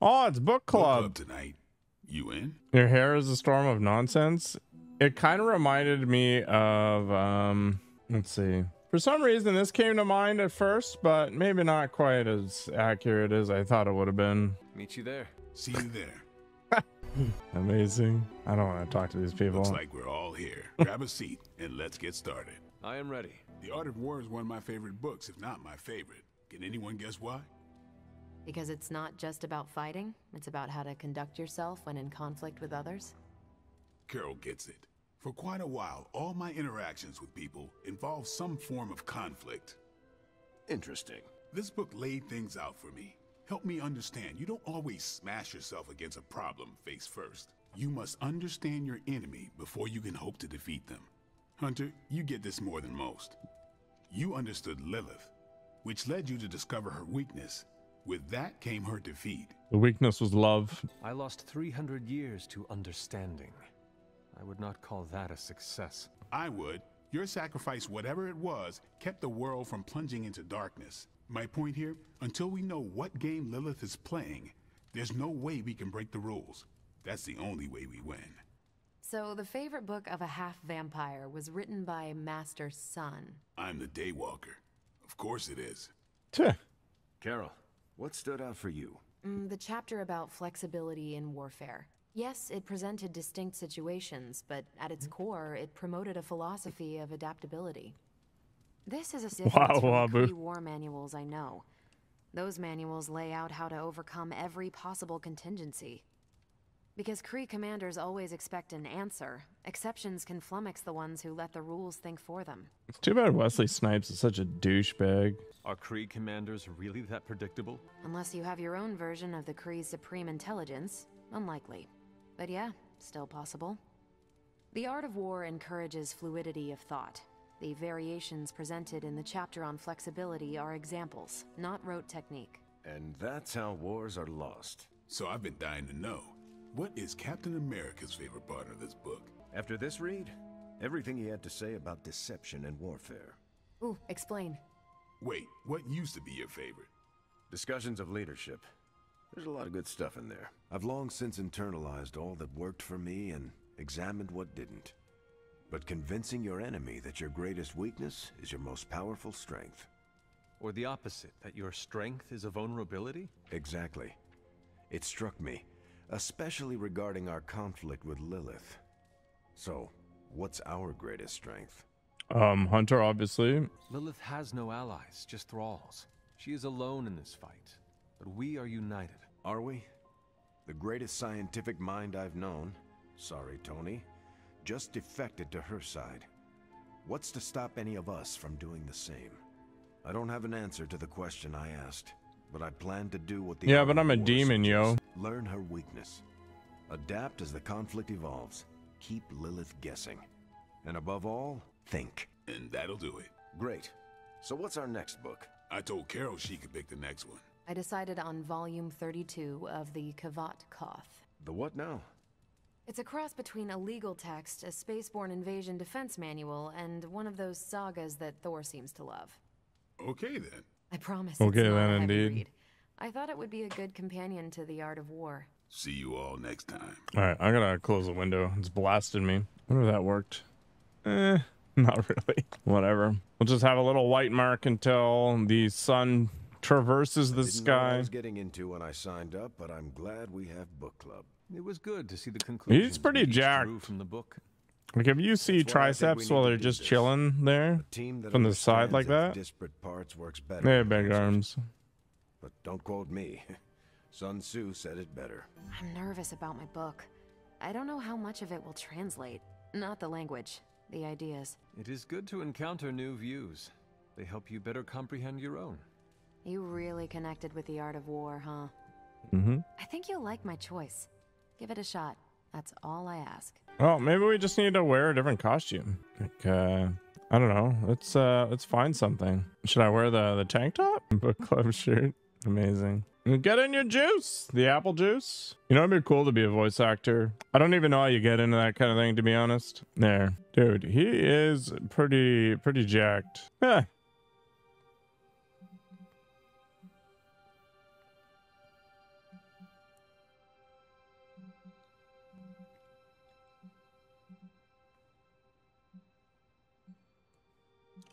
Oh, it's book Book club. club tonight. You in? Your hair is a storm of nonsense. It kind of reminded me of let's see. For some reason this came to mind at first, but maybe not quite as accurate as I thought it would have been. Meet you there. See you there. Amazing. I don't want to talk to these people. Looks like we're all here. Grab a seat and let's get started. I am ready. The Art of War is one of my favorite books, if not my favorite. Can anyone guess why? Because it's not just about fighting, it's about how to conduct yourself when in conflict with others. Carol gets it. For quite a while, all my interactions with people involve some form of conflict. Interesting. This book laid things out for me. Help me understand you don't always smash yourself against a problem face first. You must understand your enemy before you can hope to defeat them. Hunter, you get this more than most. You understood Lilith, which led you to discover her weakness. With that came her defeat. The weakness was love. I lost 300 years to understanding. I would not call that a success. I would. Your sacrifice, whatever it was, kept the world from plunging into darkness. My point here, until we know what game Lilith is playing, there's no way we can break the rules. That's the only way we win. So the favorite book of a half-vampire was written by Master Sun. I'm the Daywalker. Of course it is. Tuh. Carol, what stood out for you? The chapter about flexibility in warfare. Yes, it presented distinct situations, but at its core, it promoted a philosophy of adaptability. This is a difference from the Wabu. pre-war manuals I know. Those manuals lay out how to overcome every possible contingency. Because Kree commanders always expect an answer, exceptions can flummox the ones who let the rules think for them. It's too bad Wesley Snipes is such a douchebag. Are Kree commanders really that predictable? Unless you have your own version of the Kree's supreme intelligence, unlikely. But yeah, still possible. The Art of War encourages fluidity of thought. The variations presented in the chapter on flexibility are examples, not rote technique. And that's how wars are lost. So I've been dying to know, what is Captain America's favorite part of this book? After this read, everything he had to say about deception and warfare. Ooh, explain. Wait, what used to be your favorite? Discussions of leadership. There's a lot of good stuff in there. I've long since internalized all that worked for me and examined what didn't. But convincing your enemy that your greatest weakness is your most powerful strength. Or the opposite, that your strength is a vulnerability? Exactly. It struck me, especially regarding our conflict with Lilith. So, what's our greatest strength? Hunter, obviously. Lilith has no allies, just thralls. She is alone in this fight, but we are united. Are we? The greatest scientific mind I've known, sorry Tony, just defected to her side. What's to stop any of us from doing the same? I don't have an answer to the question I asked, but I plan to do what the Yeah, Art but of I'm a War demon, yo. suggests. Learn her weakness. Adapt as the conflict evolves. Keep Lilith guessing. And above all, think. And that'll do it. Great. So what's our next book? I told Carol she could pick the next one. I decided on volume 32 of the Kavat Koth. The what now? It's a cross between a legal text, a spaceborne invasion defense manual, and one of those sagas that Thor seems to love. Okay then. I promise Okay, it's not then, a heavy indeed. read. I thought it would be a good companion to The Art of War. See you all next time. All right, I'm gonna close the window. It's blasted me. I wonder if that worked. Not really. Whatever. We'll just have a little white mark until the sun traverses the Didn't know what I sky. was getting into when I signed up, but I'm glad we have book club. It was good to see the conclusion. pretty jacked. from the book. Like, if you see That's why I think we triceps need while to they're do just this. chilling there A team that from the side understands like its that, disparate parts works better. they have than big ours. arms. But don't quote me. Sun Tzu said it better. I'm nervous about my book. I don't know how much of it will translate. Not the language, the ideas. It is good to encounter new views. They help you better comprehend your own. You really connected with The Art of War, huh? Mm-hmm. I think you'll like my choice. Give it a shot. That's all I ask. Well, maybe we just need to wear a different costume. Like, I don't know. Let's find something. Should I wear the tank top? Book club shirt. Amazing. Get in your juice. The apple juice. You know, it'd be cool to be a voice actor. I don't even know how you get into that kind of thing, to be honest. There. Dude, he is pretty jacked. Yeah.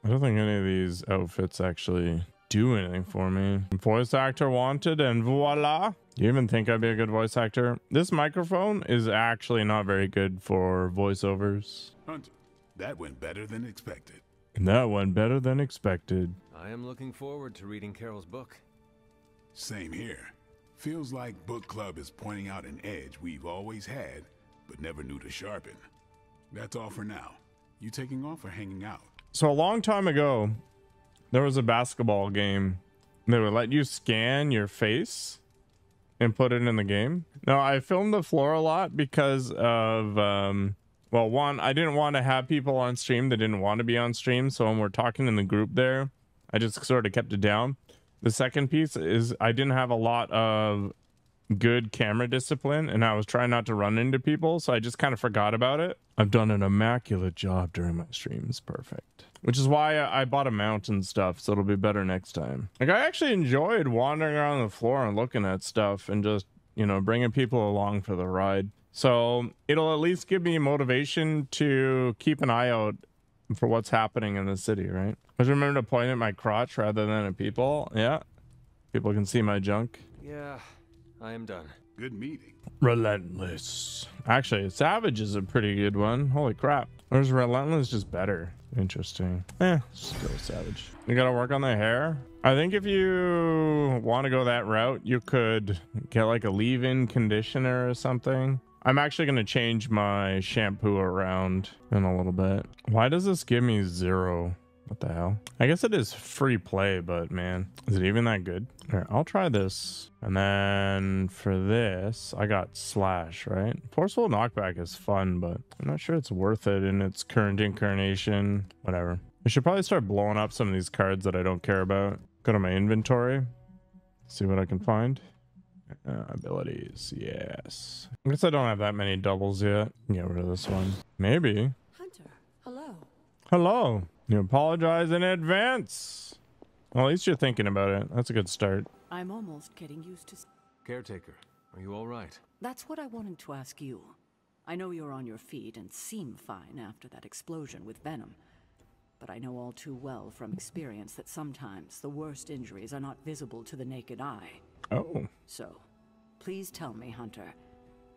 I don't think any of these outfits actually do anything for me. Voice actor wanted, and voila. You even think I'd be a good voice actor? This microphone is actually not very good for voiceovers. Hunter, that went better than expected. And that went better than expected. I am looking forward to reading Carol's book. Same here. Feels like book club is pointing out an edge we've always had, but never knew to sharpen. That's all for now. You taking off or hanging out? So a long time ago, there was a basketball game. They would let you scan your face and put it in the game. Now, I filmed the floor a lot because of, well, one, I didn't want to have people on stream that didn't want to be on stream. So when we're talking in the group there, I just sort of kept it down. The second piece is I didn't have a lot of good camera discipline and I was trying not to run into people. So I just kind of forgot about it. I've done an immaculate job during my streams. Perfect. Which is why I bought a mount and stuff. So it'll be better next time. Like I actually enjoyed wandering around the floor and looking at stuff and just, you know, bringing people along for the ride. So it'll at least give me motivation to keep an eye out for what's happening in the city, right? Just remember to point at my crotch rather than at people. Yeah. People can see my junk. Yeah, I am done. Good meeting. Relentless. Actually, Savage is a pretty good one. Holy crap. Or is Relentless just better? Interesting. Still Savage. You gotta work on the hair. I think if you want to go that route, you could get like a leave-in conditioner or something. I'm actually going to change my shampoo around in a little bit. Why does this give me 0? What the hell? I guess it is free play, but man, is it even that good? Here, I'll try this. And then for this, I got Slash, right? Forceful Knockback is fun, but I'm not sure it's worth it in its current incarnation. Whatever. I should probably start blowing up some of these cards that I don't care about. Go to my inventory. See what I can find. Abilities, yes. I guess I don't have that many doubles yet. Get rid of this one. Maybe. Hunter, hello. Hello. You apologize in advance. Well, at least you're thinking about it. That's a good start. I'm almost getting used to... Caretaker, are you all right? That's what I wanted to ask you. I know you're on your feet and seem fine after that explosion with Venom. But I know all too well from experience that sometimes the worst injuries are not visible to the naked eye. Oh. So, please tell me, Hunter,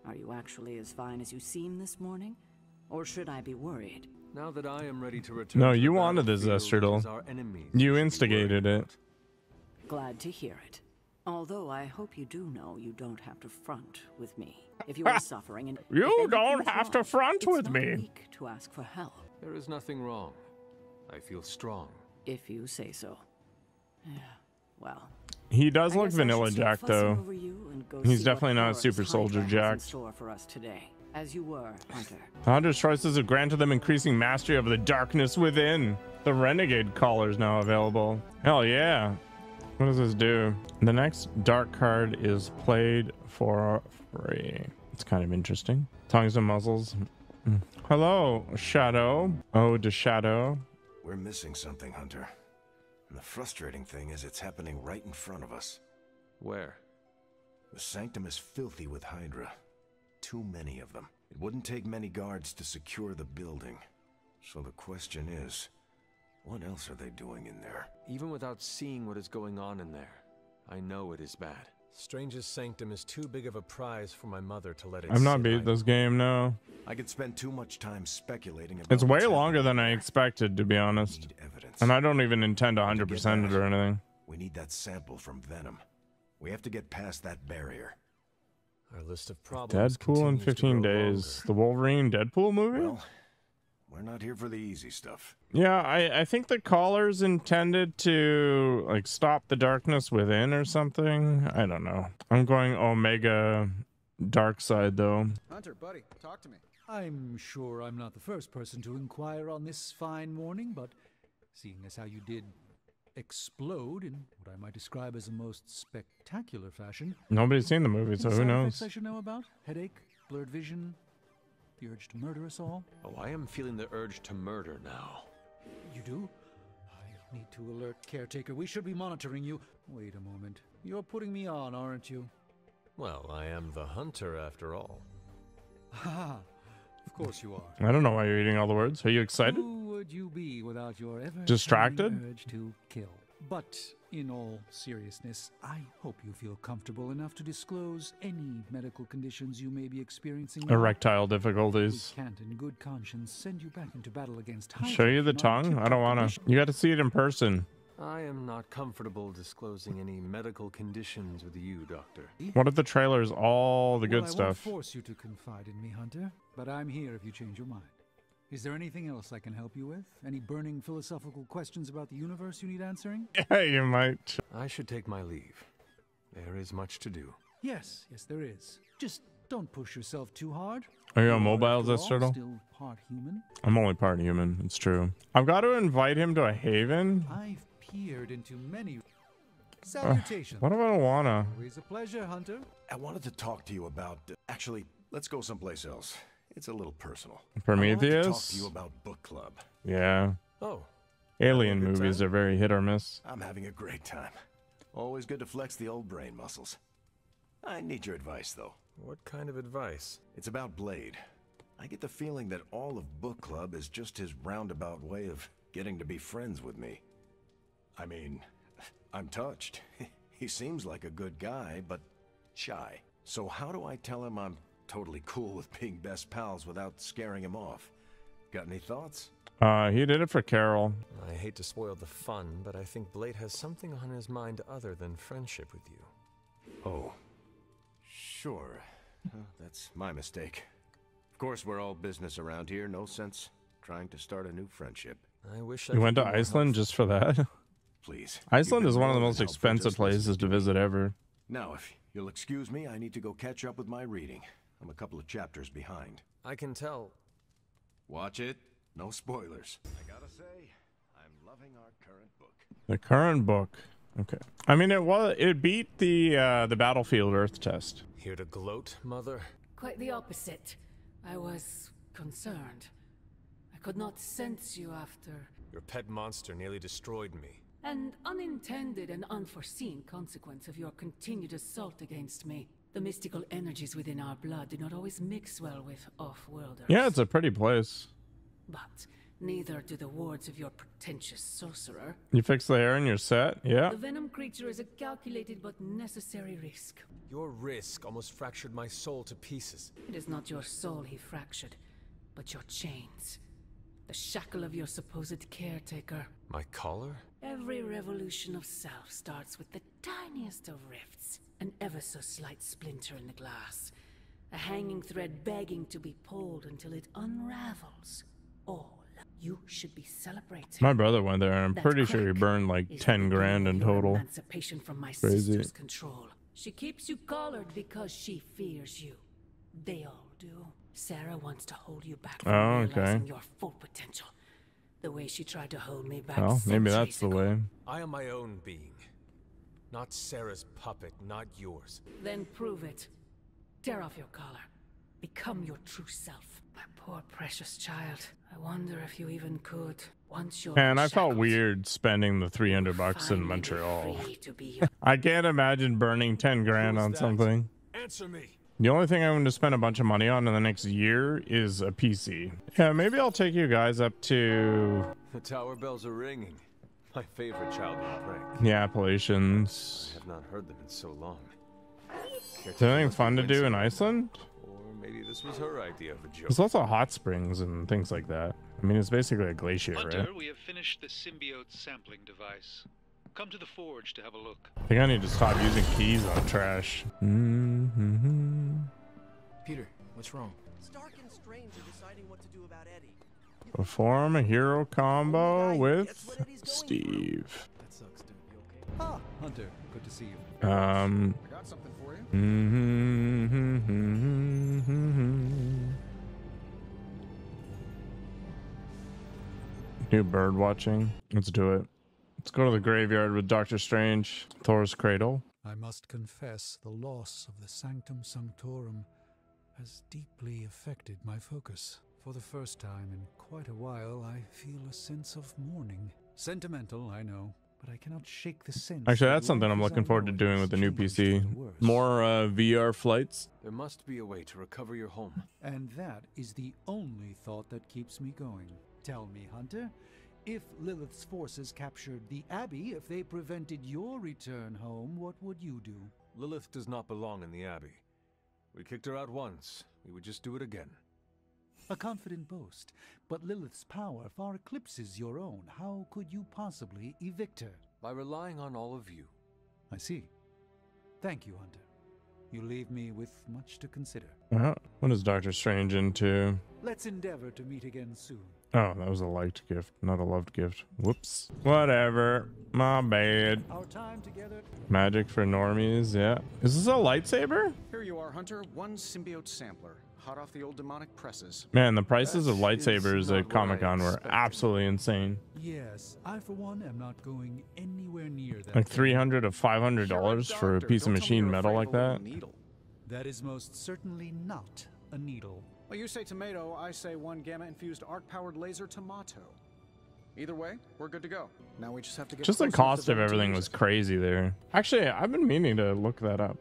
are you actually as fine as you seem this morning? Or should I be worried? Now that I am ready to return No, to you the wanted this, battlefield, Zestrudel. it is our enemies You we should be instigated worried it. about. Glad to hear it. Although I hope you do know you don't have to front with me. If you are suffering and... You if don't anything's have to wrong, front it's with not me. weak to ask for help. There is nothing wrong. I feel strong. If you say so. Yeah, well... He does I look guess I Vanilla should stop Jack, fussing though. over you and go He's see definitely what not a horrors Super Soldier Hydra has in Jack. store for us today. As you were, Hunter. Hunter's choices have granted them increasing mastery over the darkness within. The Renegade Collar is now available. Hell yeah. What does this do? The next dark card is played for free. It's kind of interesting. Tongues and muzzles. Hello, Shadow. Oh, to Shadow. We're missing something, Hunter. And the frustrating thing is it's happening right in front of us. Where? The Sanctum is filthy with Hydra. Too many of them. It wouldn't take many guards to secure the building. So the question is, what else are they doing in there? Even without seeing what is going on in there, I know it is bad. Strange's Sanctum is too big of a prize for my mother to let it I've not sit beat idle. this game, no. I could spend too much time speculating about It's way what's longer happening than I there. expected, to be We honest. need evidence. And I don't even intend to To get 100% it that, or anything. We need that sample from Venom. We have to get past that barrier. Our list of problems Deadpool in continues to 15 grow days. longer. The Wolverine Deadpool movie? Well, we're not here for the easy stuff. Yeah, I think the collar's intended to like stop the darkness within or something. I don't know. I'm going Omega Dark Side though. Hunter, buddy, talk to me. I'm sure I'm not the first person to inquire on this fine morning, but seeing as how you did explode in what I might describe as a most spectacular fashion. Nobody's seen the movie, any so who side knows? effects I should know about? Headache, blurred vision, the urge to murder us all? Oh, I am feeling the urge to murder now. You do? I need to alert Caretaker. We should be monitoring you. Wait a moment. You're putting me on, aren't you? Well, I am the hunter after all. Ha! Of course you are. I don't know why you're eating all the words. Are you excited? Who would you be without your ever Distracted? urge to kill? But in all seriousness, I hope you feel comfortable enough to disclose any medical conditions you may be experiencing now. Erectile We difficulties. can't in good conscience send you back into battle against Show you the Hydra tongue? I non-tip-top don't want to. condition. You got to see it in person. I am not comfortable disclosing any medical conditions with you, Doctor. What if the trailer's all the good Well, I won't stuff? force you to confide in me, Hunter, but I'm here if you change your mind. Is there anything else I can help you with? Any burning philosophical questions about the universe you need answering? Yeah, you might. I should take my leave. There is much to do. Yes, there is. Just don't push yourself too hard. Are you You on mobiles, after that all, turtle? Still part human. I'm only part human. It's true. I've got to invite him to a haven. I've peered into many. Salutations. What if I don't wanna? Always a pleasure, Hunter. I wanted to talk to you about... actually, let's go someplace else. It's a little personal. Prometheus? I wanted to talk to you about book club. Yeah. Oh, Alien Having a good movies time? are very hit or miss. I'm having a great time. Always good to flex the old brain muscles. I need your advice, though. what kind of advice? It's about Blade. I get the feeling that all of book club is just his roundabout way of getting to be friends with me. I mean, I'm touched. He seems like a good guy, but shy. So how do I tell him I'm totally cool with being best pals without scaring him off? Got any thoughts? He did it for Carol. I hate to spoil the fun, but I think Blade has something on his mind other than friendship with you. Oh, sure. That's my mistake. Of course, we're all business around here. No sense trying to start a new friendship. I wish I You could went be to more Iceland helpful. just for that? Please. Iceland you've is been one of the more most than helpful expensive just listening places to me. visit ever. Now, if you'll excuse me, I need to go catch up with my reading. I'm a couple of chapters behind. I can tell. Watch it. No spoilers. I gotta say, I'm loving our current book. The current book. Okay. I mean, it beat the Battlefield Earth test. Here to gloat, Mother? Quite the opposite. I was concerned. I could not sense you after Your pet monster nearly destroyed me. an unintended and unforeseen consequence of your continued assault against me. The mystical energies within our blood do not always mix well with off-worlders. Yeah, it's a pretty place. But neither do the wards of your pretentious sorcerer. You fix the hair and you're set. Yeah. The venom creature is a calculated but necessary risk. Your risk almost fractured my soul to pieces. It is not your soul he fractured, but your chains. The shackle of your supposed caretaker. My collar? Every revolution of self starts with the tiniest of rifts. An ever so slight splinter in the glass. A hanging thread begging to be pulled until it unravels. All. You should be celebrating. My brother went there, and I'm That pretty sure he crack burned like is 10 the grand in beginning of your total. Emancipation from my Crazy. sister's control. She keeps you collared because she fears you. They all do. Sarah wants to hold you back from Oh, okay. realizing your full potential. The way she tried to hold me back. Well, maybe that's centuries the ago. way. I am my own being. Not Sarah's puppet, not yours. Then prove it. Tear off your collar. Become your true self. My poor precious child. I wonder if you even could. Once you're And I felt unshackled, weird spending the $300 in finally be Montreal. free to be your I can't imagine burning 10 grand Who's on that? something. Answer me! The only thing I'm going to spend a bunch of money on in the next year is a PC. Yeah, maybe I'll take you guys up to The tower bells are ringing. My favorite childhood prank. the Appalachians. I have not heard them in so long. Is there anything fun to do in Iceland? Or maybe this was her idea of a joke. There's also hot springs and things like that. I mean, it's basically a glacier, Hunter, right? we have finished the symbiote sampling device. Come to the forge to have a look. I think I need to stop using keys on trash. Peter, what's wrong? Stark and Strange are deciding what to do about Eddie. Perform a hero combo Guy with gets what Eddie's going Steve. That sucks, dude. You okay? Ah, Hunter, good to see you. I got something for you. New bird watching. Let's do it. Let's go to the graveyard with Doctor Strange. Thor's cradle. I must confess the loss of the Sanctum Sanctorum has deeply affected my focus. For the first time in quite a while, I feel a sense of mourning. Sentimental, I know, but I cannot shake the sense. Actually, that that's something life I'm as looking I forward know to it doing has with the new changed PC. for the worse. More VR flights. There must be a way to recover your home. And that is the only thought that keeps me going. Tell me, Hunter, if Lilith's forces captured the Abbey, if they prevented your return home, what would you do? Lilith does not belong in the Abbey. We kicked her out once. We would just do it again. A confident boast, but Lilith's power far eclipses your own. How could you possibly evict her? By relying on all of you. I see. Thank you, Hunter. You leave me with much to consider. What is Doctor Strange into? Let's endeavor to meet again soon. Oh, that was a liked gift, not a loved gift. Whoops. Whatever. My bad. Our time together. Magic for normies, yeah. Is this a lightsaber? Here you are, Hunter. One symbiote sampler. Hot off the old demonic presses. Man, the prices of That lightsabers is at not what I Comic-Con were expected. absolutely insane. Yes, I for one am not going anywhere near that. Like $300 to $500 for a piece of machine metal like that. Needle. That is most certainly not a needle. Well, you say tomato, I say one gamma-infused arc-powered laser tomato. Either way, we're good to go. Now we just have to get Just the close enough cost to of them to everything use was it. crazy there. Actually, I've been meaning to look that up.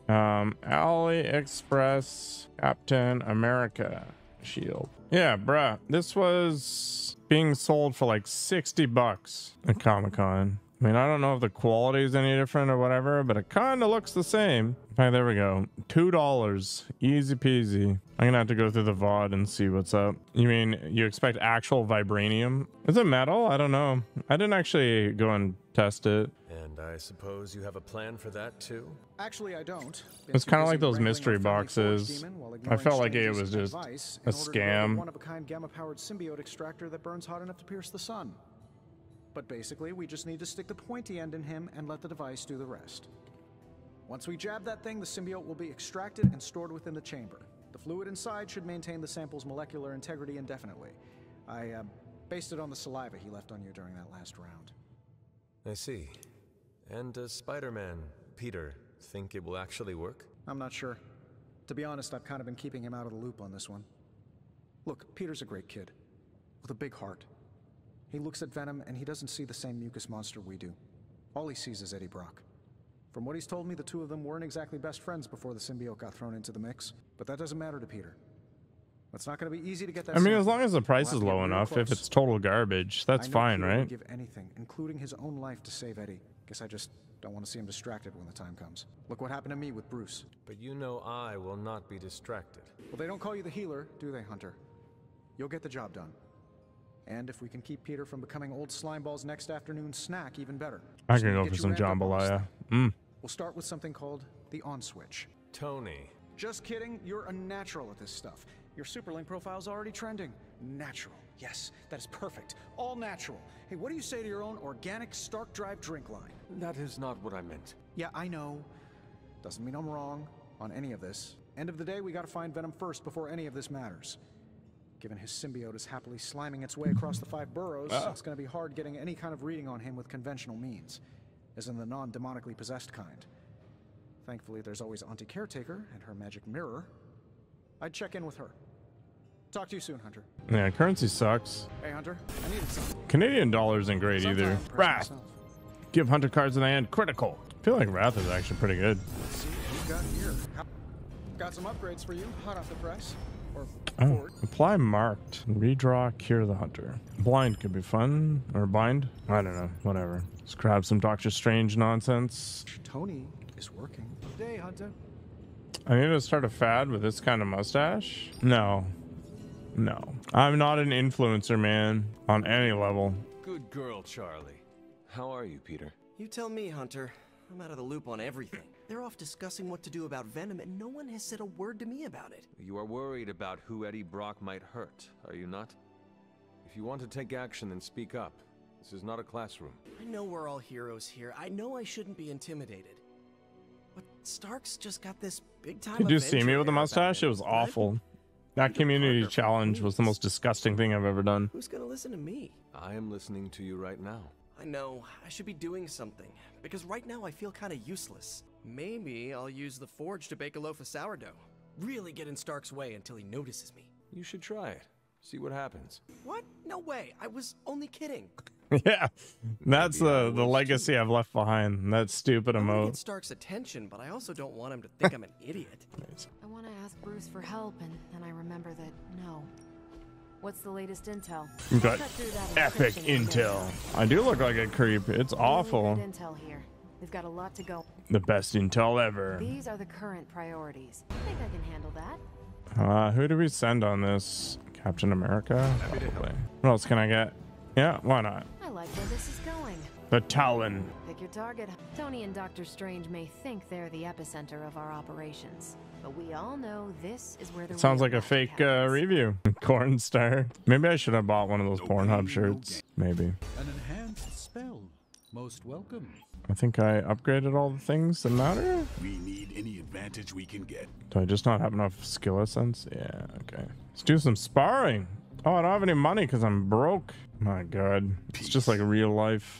AliExpress Captain America shield. Yeah, bruh. This was being sold for like $60 at Comic-Con. I mean, I don't know if the quality is any different or whatever, but it kind of looks the same. Okay, there we go. $2. Easy peasy. I'm gonna have to go through the VOD and see what's up. You mean you expect actual vibranium? Is it metal? I don't know. I didn't actually go and test it. And I suppose you have a plan for that too? Actually, I don't. It's kind of like those mystery boxes. I felt like it was just a a scam. one-of-a-kind gamma-powered symbiote extractor that burns hot enough to pierce the sun. But basically, we just need to stick the pointy end in him and let the device do the rest. Once we jab that thing, the symbiote will be extracted and stored within the chamber. The fluid inside should maintain the sample's molecular integrity indefinitely. I based it on the saliva he left on you during that last round. I see. And does Spider-Man, Peter, think it will actually work? I'm not sure. To be honest, I've kind of been keeping him out of the loop on this one. Look, Peter's a great kid. With a big heart. He looks at Venom and he doesn't see the same mucus monster we do. All he sees is Eddie Brock. From what he's told me, the two of them weren't exactly best friends before the symbiote got thrown into the mix. But that doesn't matter to Peter. It's not going to be easy to get that I mean, as sample. long as the price We'll is have to get low real enough, if close. it's total garbage, that's I know fine, Peter would right? give anything, including his own life, to save Eddie. Guess I just don't want to see him distracted when the time comes. Look what happened to me with Bruce. But you know I will not be distracted. Well, they don't call you the healer, do they, Hunter? You'll get the job done. And if we can keep Peter from becoming old Slimeball's next afternoon snack, even better. I Just can need to go get for you some ramped up on this jambalaya. thing. We'll start with something called the on switch. Tony. Just kidding, you're a natural at this stuff. Your Superlink profile's already trending. Natural. Yes, that is perfect. All natural. Hey, what do you say to your own organic Stark Drive drink line? That is not what I meant. Yeah, I know. Doesn't mean I'm wrong on any of this. End of the day, we gotta find Venom first before any of this matters. Given his symbiote is happily sliming its way across the 5 boroughs, it's gonna be hard getting any kind of reading on him with conventional means, as in the non-demonically possessed kind. Thankfully, there's always Auntie Caretaker and her magic mirror. I'd check in with her. Talk to you soon, Hunter. Yeah, currency sucks. Hey, Hunter, I needed something. Canadian dollar isn't great either. Sometime impress Wrath. myself. Give Hunter cards in the hand. Critical. I feel like Wrath is actually pretty good. Let's see what we got here. Got some upgrades for you, hot off the press. Or Oh, forward. apply marked. Redraw, cure the hunter. Blind could be fun. Or bind. I don't know. Whatever. Let's grab some Doctor Strange nonsense. Tony is working. Good day, Hunter. I need to start a fad with this kind of mustache. No. No. I'm not an influencer, man. On any level. Good girl, Charlie. How are you, Peter? You tell me, Hunter. I'm out of the loop on everything. They're off discussing what to do about Venom, and no one has said a word to me about it. You are worried about who Eddie Brock might hurt, are you not? If you want to take action, then speak up. This is not a classroom. I know we're all heroes here. I know I shouldn't be intimidated. But Stark's just got this big-time Did you see me Avenger with a air about mustache? It him. was What? awful. That community challenge was the most disgusting thing I've ever done. Who's gonna listen to me? I am listening to you right now. I know, I should be doing something, because right now I feel kinda useless. Maybe I'll use the forge to bake a loaf of sourdough. Really get in Stark's way until he notices me. You should try it. See what happens. What? No way, I was only kidding. Yeah, that's the legacy I've left behind. That stupid I want to emote. get Stark's attention, but I also don't want him to think I'm an idiot. I want to ask Bruce for help, and then I remember that no. What's the latest intel? We've got Cut through that epic encryption and intel. I do look like a creep. It's awful. Good intel here. We've got a lot to go. The best intel ever. These are the current priorities. I think I can handle that. Who do we send on this? Captain America? Probably. What else can I get? Yeah, why not? I like where this is going. The Talon. Pick your target. Tony and Dr. Strange may think they're the epicenter of our operations, but we all know this is where the Sounds real like a magic fake happens. review. Corn Star. Maybe I should have bought one of those Pornhub shirts. Maybe. An enhanced spell. Most welcome. I think I upgraded all the things that matter. We need any advantage we can get. Do I just not have enough skill essence? Yeah, okay. Let's do some sparring. Oh, I don't have any money because I'm broke. My God. It's just like real life.